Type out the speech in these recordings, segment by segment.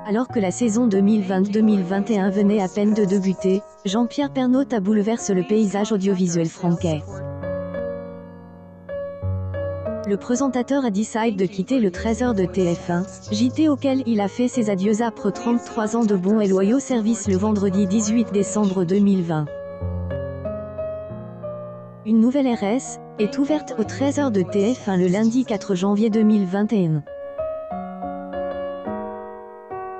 Alors que la saison 2020-2021 venait à peine de débuter, Jean-Pierre Pernaut a bouleversé le paysage audiovisuel franquais. Le présentateur a décidé de quitter le 13h de TF1, JT auquel il a fait ses adieux après 33 ans de bons et loyaux services le vendredi 18 décembre 2020. Une nouvelle RS est ouverte au 13h de TF1 le lundi 4 janvier 2021.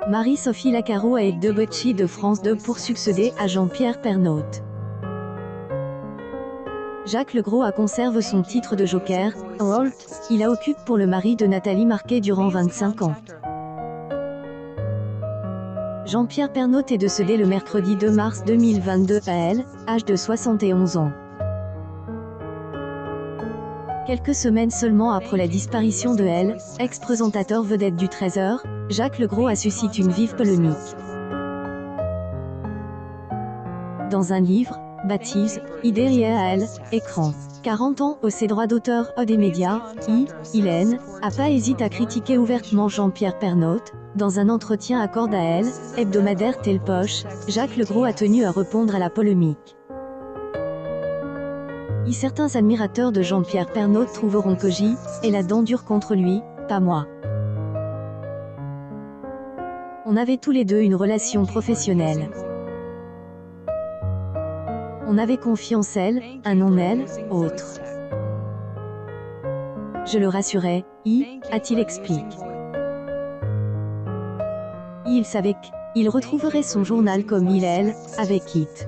Marie-Sophie Lacaro a été débutée de France 2 pour succéder à Jean-Pierre Pernaut. Jacques Legros a conservé son titre de joker, Holt, il a occupé pour le mari de Nathalie Marquet durant 25 ans. Jean-Pierre Pernaut est décédé le mercredi 2 mars 2022 à l'âge de 71 ans. Quelques semaines seulement après la disparition de ex-présentateur vedette du 13h, Jacques Legros a suscité une vive polémique. Dans un livre, baptisé « Derrière écran », 40 ans au ses droits d'auteur des médias, Hélène a pas hésité à critiquer ouvertement Jean-Pierre Pernaut. Dans un entretien accordé à hebdomadaire Telpoche, Jacques Legros a tenu à répondre à la polémique. Certains admirateurs de Jean-Pierre Pernaut trouveront que J est la dent dure contre lui, pas moi. On avait tous les deux une relation professionnelle. On avait confiance un en autre. Je le rassurais, a-t-il expliqué. Il savait qu'il retrouverait son journal comme il avec It.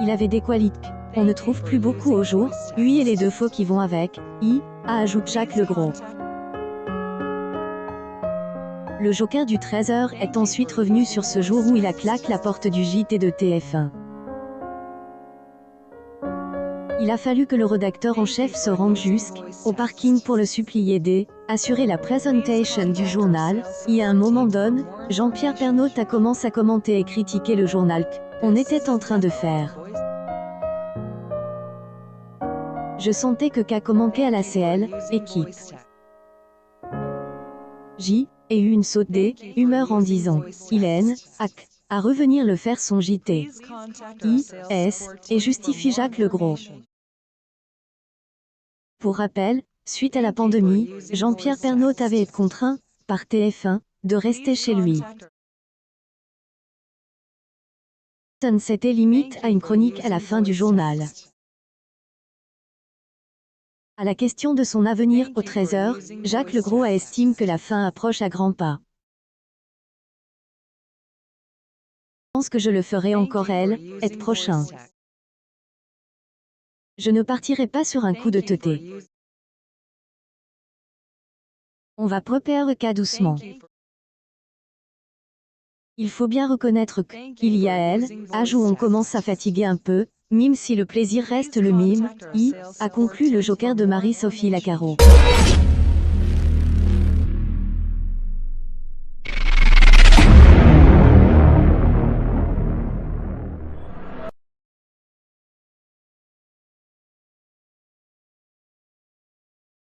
Il avait des qualités on ne trouve plus beaucoup au jour, lui et les défauts qui vont avec, a ajouté Jacques Legros. Le joker du 13h est ensuite revenu sur ce jour où il a claqué la porte du JT de TF1. Il a fallu que le rédacteur en chef se rende jusqu'au parking pour le supplier d'assurer la présentation du journal. À un moment donné, Jean-Pierre Pernaut a commencé à commenter et critiquer le journal qu'on était en train de faire. Je sentais que qu'a manqué à la CL, équipe. J a eu une saute d'humeur en disant, Hélène, à revenir le faire son JT. Et justifie Jacques Legros. Pour rappel, suite à la pandémie, Jean-Pierre Pernaut avait été contraint, par TF1, de rester chez lui. C'était limite à une chronique à la fin du journal. À la question de son avenir au 13h, Jacques Legros estime que la fin approche à grands pas. Je pense que je le ferai encore prochain. Je ne partirai pas sur un coup de tête. On va préparer cas doucement. Il faut bien reconnaître qu'il y a âge où on commence à fatiguer un peu, même si le plaisir reste le même, a conclu le joker de Marie-Sophie Lacaro.